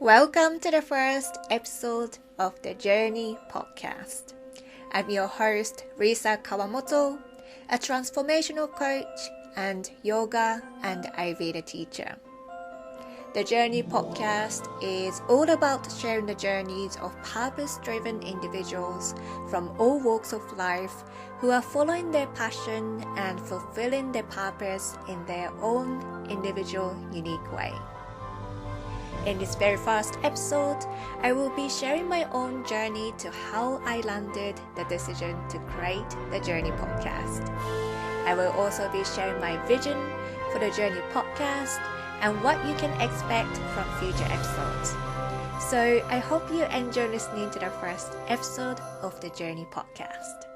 Welcome to the first episode of the Journey podcast. I'm your host, Risa Kawamoto, a transformational coach and yoga and Ayurveda teacher. The Journey podcast is all about sharing the journeys of purpose-driven individuals from all walks of life who are following their passion and fulfilling their purpose in their own individual, unique way. In this very first episode, I will be sharing my own journey to how I landed the decision to create the Journey podcast. I will also be sharing my vision for the Journey podcast and what you can expect from future episodes. So I hope you enjoy listening to the first episode of the Journey podcast.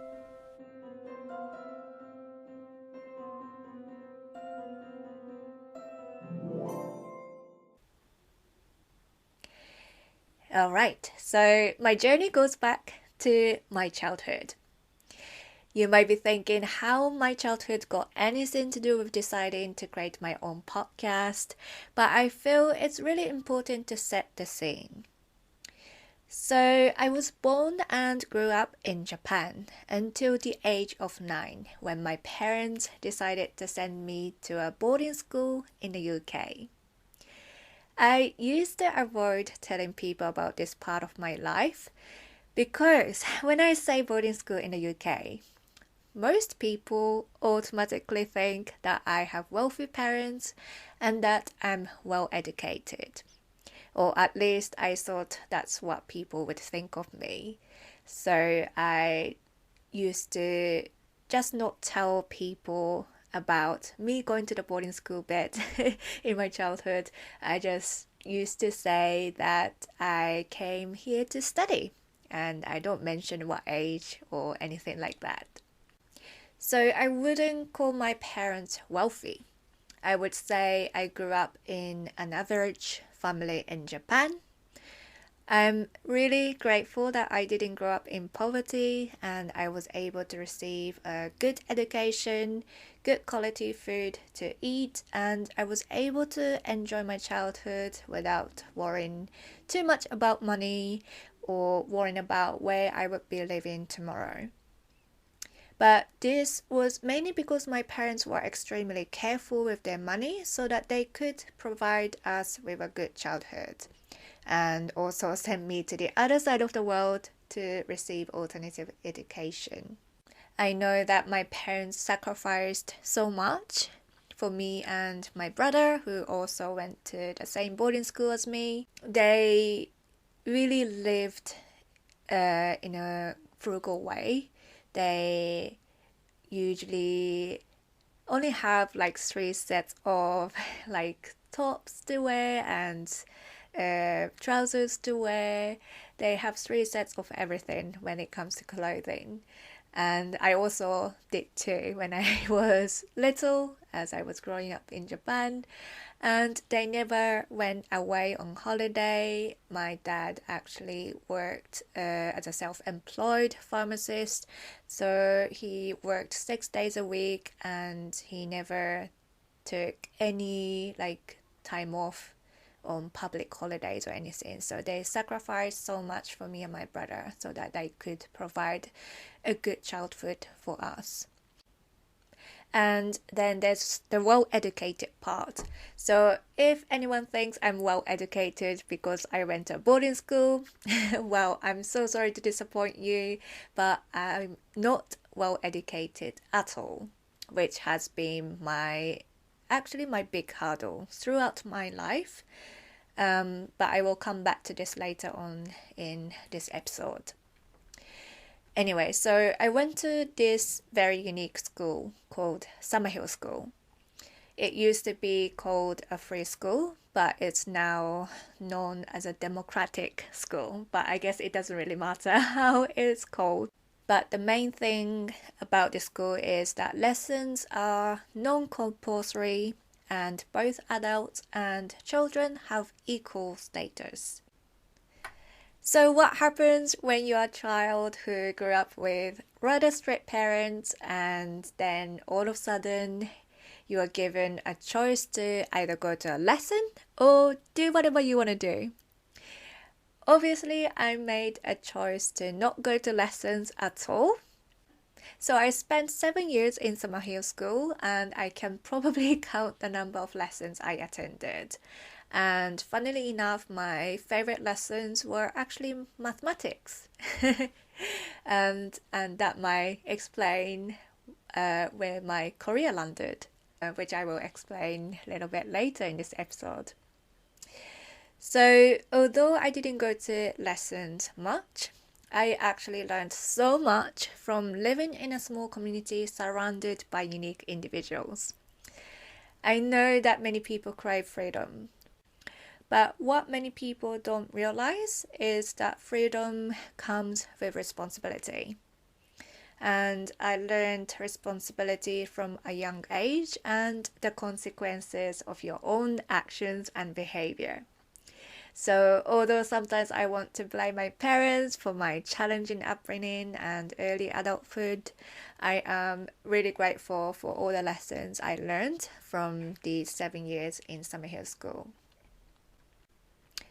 Alright, so my journey goes back to my childhood. You might be thinking how my childhood got anything to do with deciding to create my own podcast, but I feel it's really important to set the scene. So I was born and grew up in Japan until the age of 9 when my parents decided to send me to a boarding school in the UK. I used to avoid telling people about this part of my life because when I say boarding school in the UK, most people automatically think that I have wealthy parents and that I'm well educated. Or at least I thought that's what people would think of me. So I used to just not tell people about me going to the boarding school bit in my childhood. I just used to say that I came here to study, and I don't mention what age or anything like that. So I wouldn't call my parents wealthy. I would say I grew up in an average family in Japan. I'm really grateful that I didn't grow up in poverty and I was able to receive a good education, good quality food to eat, and I was able to enjoy my childhood without worrying too much about money or worrying about where I would be living tomorrow. But this was mainly because my parents were extremely careful with their money so that they could provide us with a good childhood, and also send me to the other side of the world to receive alternative education. I know that my parents sacrificed so much for me and my brother, who also went to the same boarding school as me. They really lived in a frugal way. They usually only have like 3 sets of like tops to wear and trousers to wear. They have 3 sets of everything when it comes to clothing. And I also did too when I was little, as I was growing up in Japan. And they never went away on holiday. My dad actually worked as a self-employed pharmacist. So he worked 6 days a week and he never took any like time off on public holidays or anything. So they sacrificed so much for me and my brother so that they could provide a good childhood for us. And then there's the well-educated part. So if anyone thinks I'm well-educated because I went to a boarding school, well, I'm so sorry to disappoint you, but I'm not well-educated at all, which has been my big hurdle throughout my life. But I will come back to this later on in this episode. Anyway, so I went to this very unique school called Summerhill School. It used to be called a free school, but it's now known as a democratic school. But I guess it doesn't really matter how it's called. But the main thing about this school is that lessons are non-compulsory and both adults and children have equal status. So what happens when you're a child who grew up with rather strict parents and then all of a sudden you are given a choice to either go to a lesson or do whatever you want to do? obviously I made a choice to not go to lessons at all. So I spent 7 years in Summerhill School, and I can probably count the number of lessons I attended. And funnily enough, my favorite lessons were actually mathematics. and that might explain where my career landed, which I will explain a little bit later in this episode. So, although I didn't go to lessons much, I actually learned so much from living in a small community surrounded by unique individuals. I know that many people crave freedom, but what many people don't realize is that freedom comes with responsibility. And I learned responsibility from a young age and the consequences of your own actions and behavior. So, although sometimes I want to blame my parents for my challenging upbringing and early adulthood, I am really grateful for all the lessons I learned from these 7 years in Summerhill School.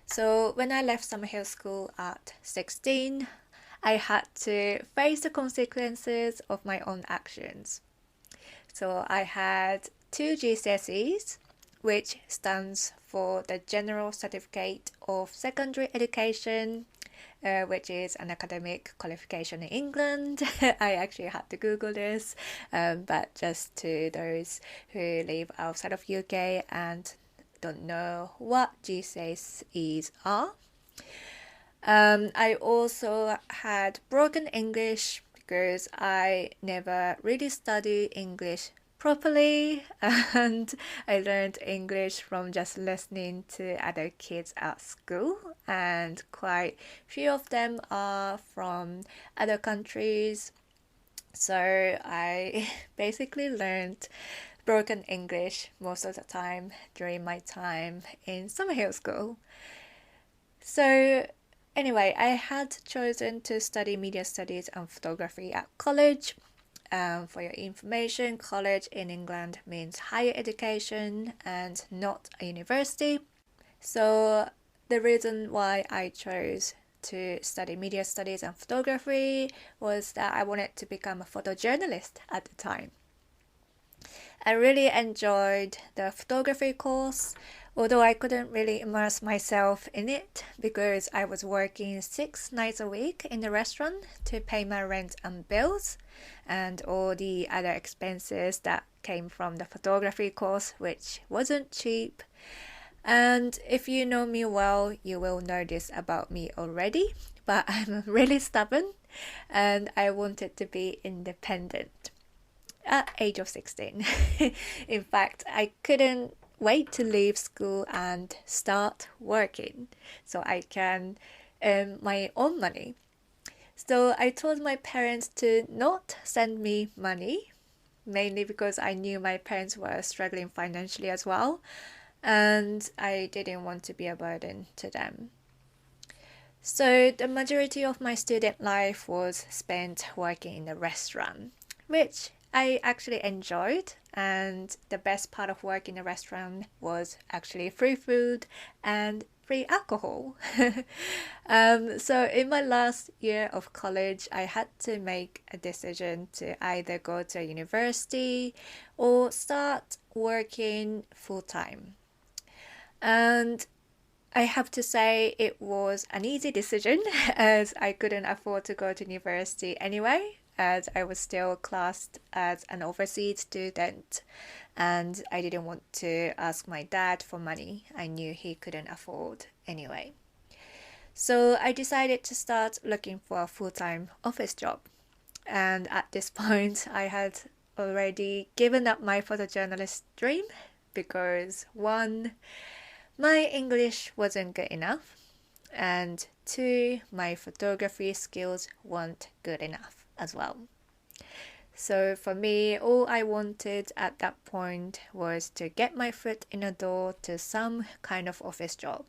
So, when I left Summerhill School at 16, I had to face the consequences of my own actions. So, I had 2 GCSEs, which stands for the General Certificate of Secondary Education, which is an academic qualification in England. I actually had to Google this, but just to those who live outside of UK and don't know what GCSEs are. I also had broken English because I never really studied English properly, and I learned English from just listening to other kids at school, and quite few of them are from other countries. So I basically learned broken English most of the time during my time in Summerhill School. So anyway, I had chosen to study media studies and photography at college. For your information, college in England means higher education and not a university. So the reason why I chose to study media studies and photography was that I wanted to become a photojournalist at the time. I really enjoyed the photography course, although I couldn't really immerse myself in it because I was working 6 nights a week in the restaurant to pay my rent and bills and all the other expenses that came from the photography course, which wasn't cheap. And if you know me well, you will know this about me already, but I'm really stubborn and I wanted to be independent at age of 16. In fact, I couldn't wait to leave school and start working so I can earn my own money. So I told my parents to not send me money, mainly because I knew my parents were struggling financially as well, and I didn't want to be a burden to them. So the majority of my student life was spent working in a restaurant, which I actually enjoyed, and the best part of working in a restaurant was actually free food and free alcohol. So in my last year of college, I had to make a decision to either go to a university or start working full-time. And I have to say it was an easy decision as I couldn't afford to go to university anyway, as I was still classed as an overseas student and I didn't want to ask my dad for money I knew he couldn't afford anyway. So I decided to start looking for a full-time office job. And at this point, I had already given up my photojournalist dream because one, my English wasn't good enough, and two, my photography skills weren't good enough as well. So for me, all I wanted at that point was to get my foot in the door to some kind of office job.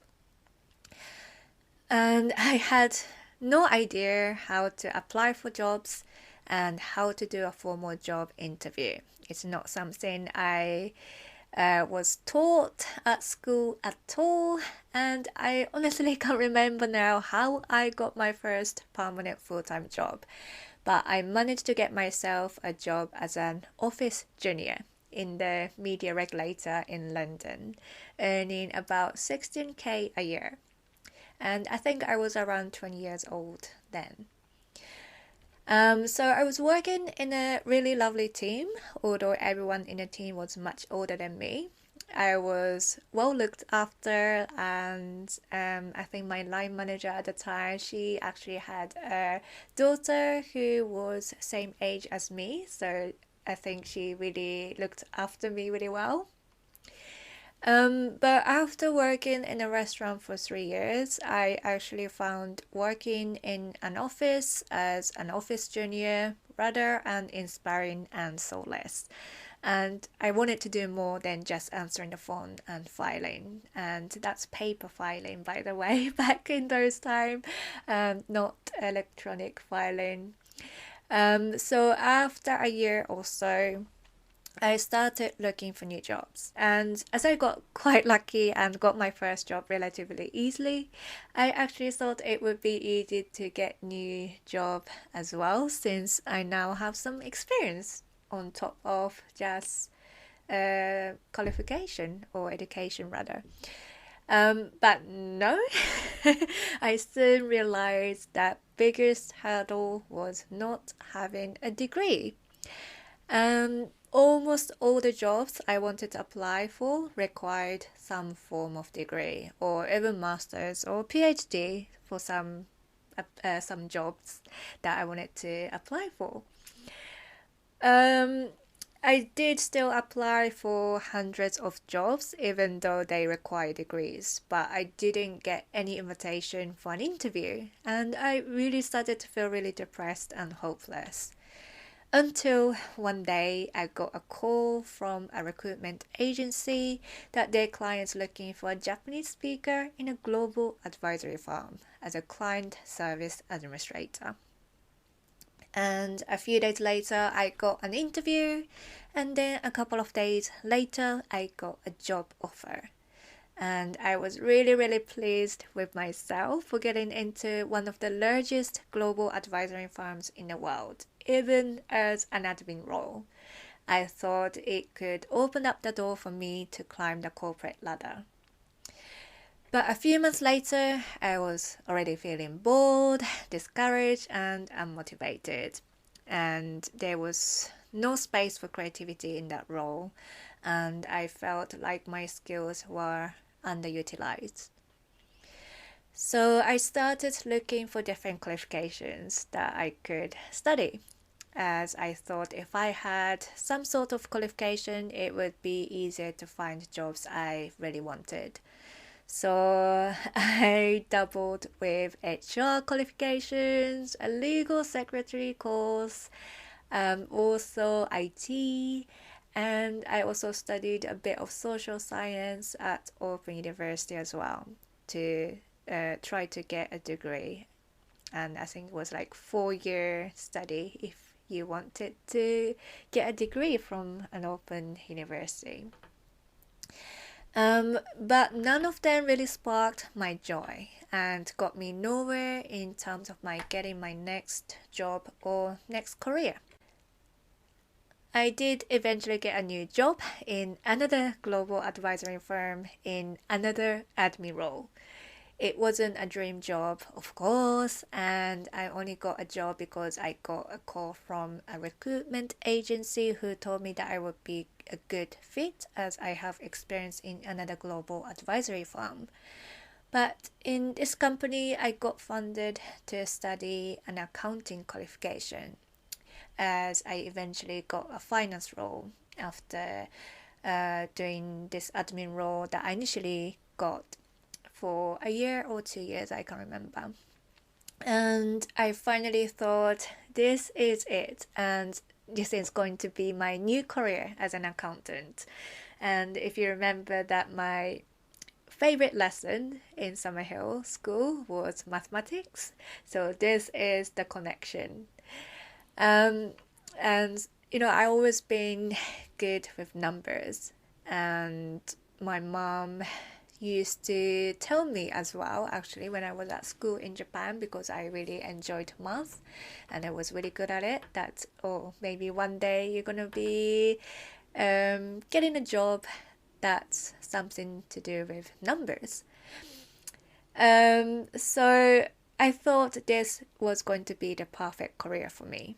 And I had no idea how to apply for jobs and how to do a formal job interview. It's not something I was taught at school at all, and I honestly can't remember now how I got my first permanent full-time job, but I managed to get myself a job as an office junior in the media regulator in London, earning about 16k a year. And I think I was around 20 years old then. So I was working in a really lovely team, although everyone in the team was much older than me. I was well looked after, and I think my line manager at the time, she actually had a daughter who was same age as me, so I think she really looked after me really well. But after working in a restaurant for 3 years, I actually found working in an office as an office junior rather uninspiring and soulless. And I wanted to do more than just answering the phone and filing. And that's paper filing, by the way, back in those times, not electronic filing. So after a year or so, I started looking for new jobs. And as I got quite lucky and got my first job relatively easily, I actually thought it would be easy to get new job as well, since I now have some experience on top of just qualification or education rather. But no, I soon realized that biggest hurdle was not having a degree. Almost all the jobs I wanted to apply for required some form of degree, or even master's or PhD for some jobs that I wanted to apply for. Um, I did still apply for hundreds of jobs, even though they require degrees, but I didn't get any invitation for an interview, and I really started to feel really depressed and hopeless. Until one day I got a call from a recruitment agency that their client's looking for a Japanese speaker in a global advisory firm as a client service administrator. And a few days later, I got an interview, and then a couple of days later, I got a job offer. And I was really, really pleased with myself for getting into one of the largest global advisory firms in the world, even as an admin role. I thought it could open up the door for me to climb the corporate ladder. But a few months later, I was already feeling bored, discouraged, and unmotivated. And there was no space for creativity in that role, and I felt like my skills were underutilized. So I started looking for different qualifications that I could study, as I thought if I had some sort of qualification, it would be easier to find jobs I really wanted. So I doubled with HR qualifications, a legal secretary course, also IT, and I also studied a bit of social science at Open University as well to try to get a degree. And I think it was like 4 year study if you wanted to get a degree from an Open University. But none of them really sparked my joy and got me nowhere in terms of my getting my next job or next career. I did eventually get a new job in another global advisory firm in another admin role. It wasn't a dream job, of course, and I only got a job because I got a call from a recruitment agency who told me that I would be a good fit as I have experience in another global advisory firm. But in this company, I got funded to study an accounting qualification as I eventually got a finance role after doing this admin role that I initially got for a year or 2 years, I can't remember. And I finally thought, this is it, and this is going to be my new career as an accountant. And if you remember that my favorite lesson in Summerhill School was mathematics, so this is the connection. And I always been good with numbers, and my mom used to tell me as well, actually, when I was at school in Japan, because I really enjoyed math and I was really good at it, that, oh, maybe one day you're gonna be getting a job that's something to do with numbers. So I thought this was going to be the perfect career for me.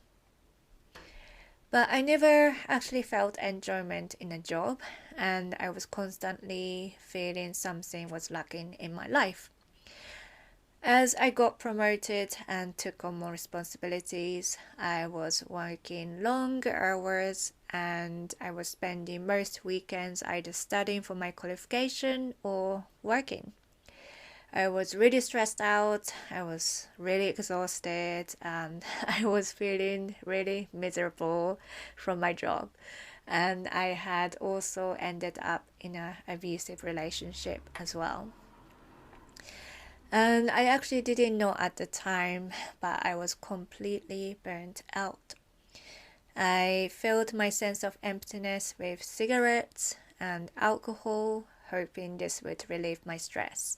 But I never actually felt enjoyment in a job, and I was constantly feeling something was lacking in my life. As I got promoted and took on more responsibilities, I was working longer hours and I was spending most weekends either studying for my qualification or working. I was really stressed out, I was really exhausted, and I was feeling really miserable from my job. And I had also ended up in an abusive relationship as well. And I actually didn't know at the time, but I was completely burnt out. I filled my sense of emptiness with cigarettes and alcohol, hoping this would relieve my stress.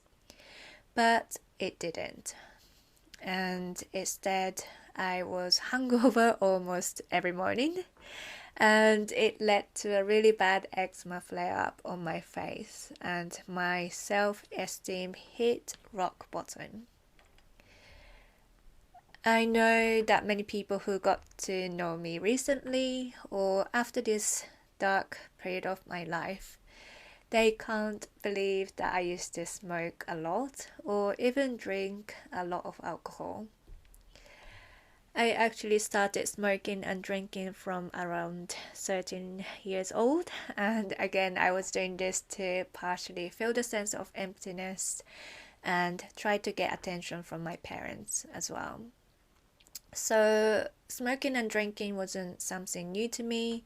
But it didn't. And instead, I was hungover almost every morning, and it led to a really bad eczema flare up on my face, and my self esteem hit rock bottom. I know that many people who got to know me recently or after this dark period of my life, they can't believe that I used to smoke a lot or even drink a lot of alcohol. I actually started smoking and drinking from around 13 years old, and again, I was doing this to partially feel the sense of emptiness and try to get attention from my parents as well. So, smoking and drinking wasn't something new to me,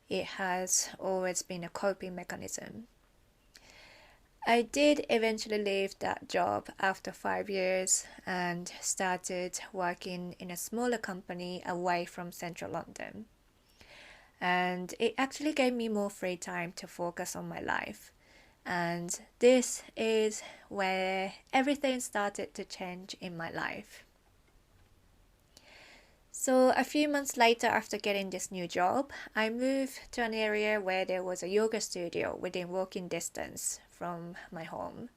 it has always been a coping mechanism. I did eventually leave that job after 5 years and started working in a smaller company away from central London. And it actually gave me more free time to focus on my life. And this is where everything started to change in my life. So, a few months later, after getting this new job, I moved to an area where there was a yoga studio within walking distance from my home.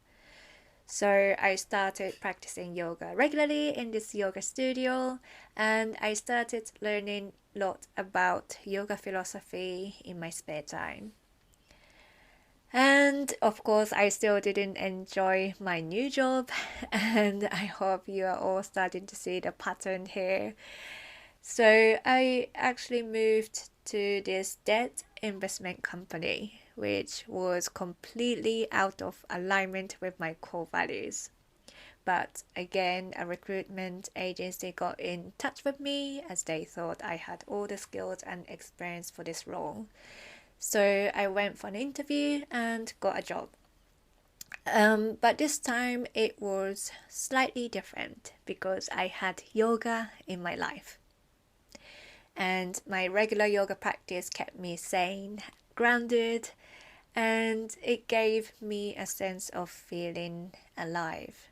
So, I started practicing yoga regularly in this yoga studio, and I started learning a lot about yoga philosophy in my spare time. And of course, I still didn't enjoy my new job, and I hope you are all starting to see the pattern here. So I actually moved to this debt investment company, which was completely out of alignment with my core values. But again, a recruitment agency got in touch with me as they thought I had all the skills and experience for this role. So I went for an interview and got a job. But this time it was slightly different because I had yoga in my life. And my regular yoga practice kept me sane, grounded, and it gave me a sense of feeling alive.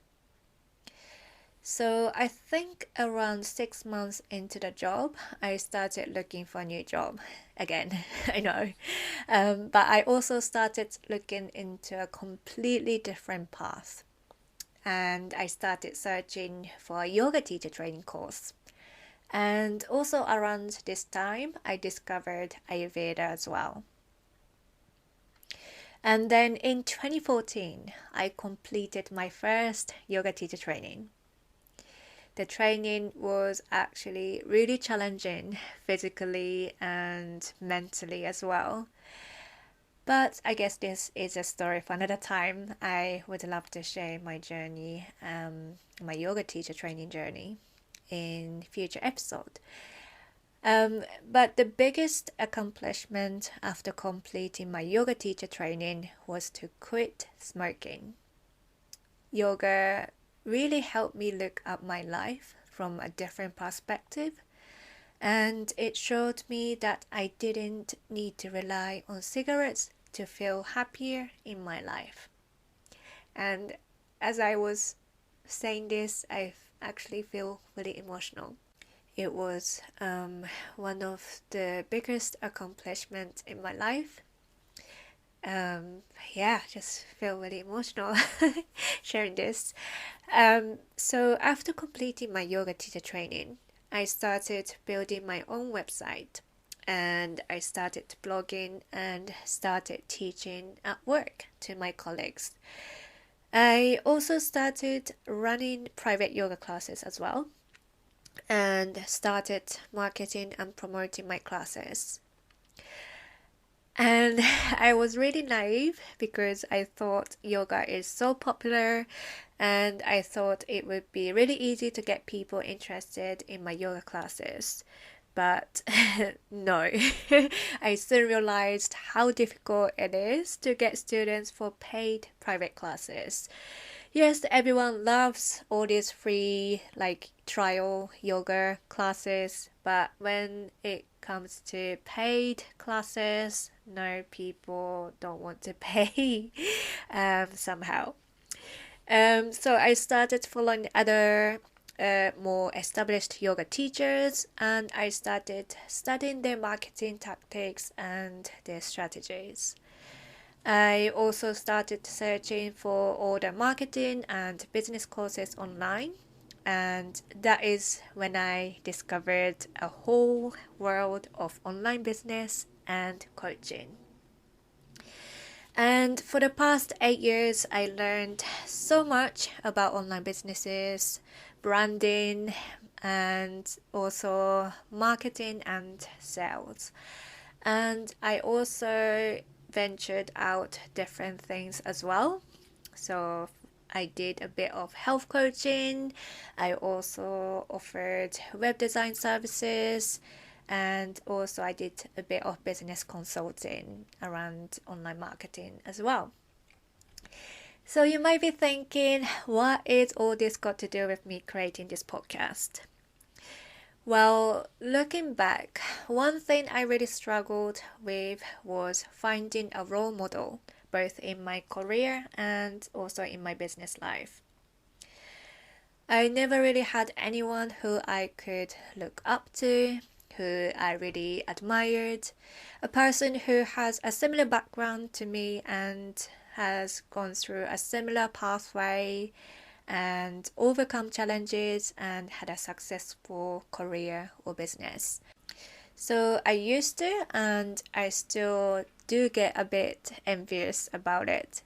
So I think around 6 months into the job, I started looking for a new job again. I know, but I also started looking into a completely different path, and I started searching for a yoga teacher training course. And also around this time, I discovered Ayurveda as well. And then in 2014, I completed my first yoga teacher training. The training was actually really challenging physically and mentally as well. But I guess this is a story for another time. I would love to share my journey, my yoga teacher training journey in future episode. But the biggest accomplishment after completing my yoga teacher training was to quit smoking. Yoga really helped me look at my life from a different perspective, and it showed me that I didn't need to rely on cigarettes to feel happier in my life. And as I was saying this, I actually feel really emotional. It was one of the biggest accomplishments in my life. Just feel really emotional sharing this. So after completing my yoga teacher training, I started building my own website, and I started blogging and started teaching at work to my colleagues. I also started running private yoga classes as well, and started marketing and promoting my classes. And I was really naive because I thought yoga is so popular, and I thought it would be really easy to get people interested in my yoga classes. But no, I soon realized how difficult it is to get students for paid private classes. Yes, everyone loves all these free trial yoga classes, but when it comes to paid classes, no, people don't want to pay somehow. So I started following other more established yoga teachers, and I started studying their marketing tactics and their strategies. I also started searching for all the marketing and business courses online, and that is when I discovered a whole world of online business and coaching. And for the past 8 years, I learned so much about online businesses, branding, and also marketing and sales. And I also ventured out different things as well. So I did a bit of health coaching. I also offered web design services, and also I did a bit of business consulting around online marketing as well. So you might be thinking, what is all this got to do with me creating this podcast? Well, looking back, one thing I really struggled with was finding a role model, both in my career and also in my business life. I never really had anyone who I could look up to, who I really admired, a person who has a similar background to me and has gone through a similar pathway and overcome challenges and had a successful career or business. So I used to, and I still do get a bit envious about it.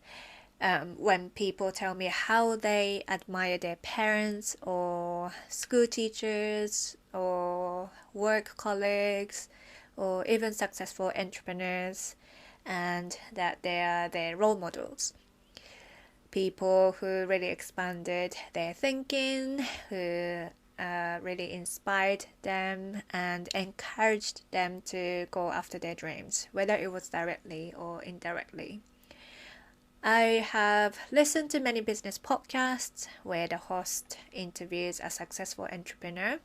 When people tell me how they admire their parents or school teachers or work colleagues or even successful entrepreneurs, and that they are their role models. People who really expanded their thinking, who really inspired them and encouraged them to go after their dreams, whether it was directly or indirectly. I have listened to many business podcasts where the host interviews a successful entrepreneur.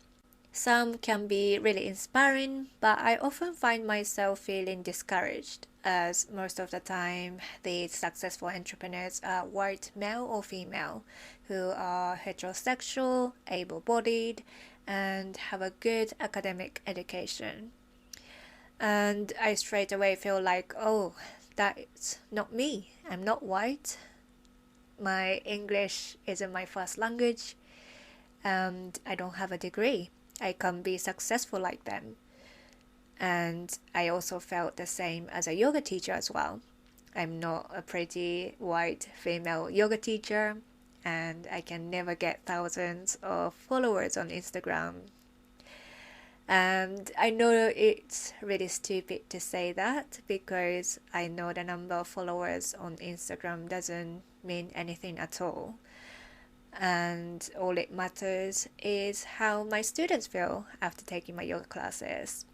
Some can be really inspiring, but I often find myself feeling discouraged, as most of the time these successful entrepreneurs are white male or female who are heterosexual, able-bodied, and have a good academic education. And I straight away feel like, oh, that's not me. I'm not white. My English isn't my first language, and I don't have a degree. I can't be successful like them. And I also felt the same as a yoga teacher as well. I'm not a pretty white female yoga teacher, and I can never get thousands of followers on Instagram. And I know it's really stupid to say that, because I know the number of followers on Instagram doesn't mean anything at all. And all it matters is how my students feel after taking my yoga classes.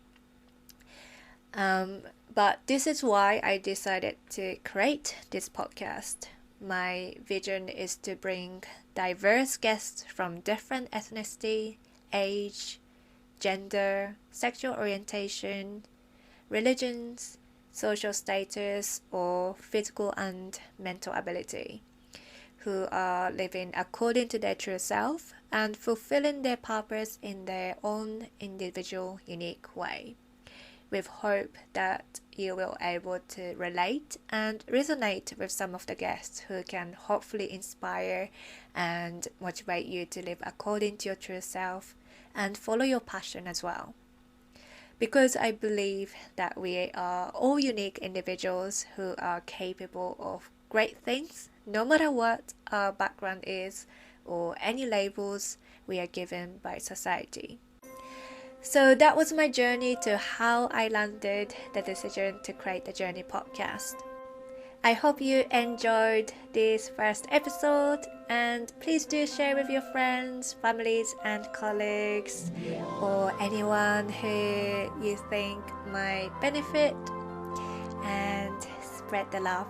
But this is why I decided to create this podcast. My vision is to bring diverse guests from different ethnicity, age, gender, sexual orientation, religions, social status, or physical and mental ability, who are living according to their true self and fulfilling their purpose in their own individual, unique way, with hope that you will be able to relate and resonate with some of the guests who can hopefully inspire and motivate you to live according to your true self and follow your passion as well. Because I believe that we are all unique individuals who are capable of great things, no matter what our background is or any labels we are given by society. So that was my journey to how I landed the decision to create the Journey podcast. I hope you enjoyed this first episode, and please do share with your friends, families and colleagues, or anyone who you think might benefit, and spread the love.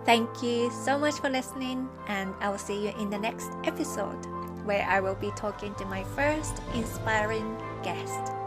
Thank you so much for listening, and I will see you in the next episode, where I will be talking to my first inspiring guest.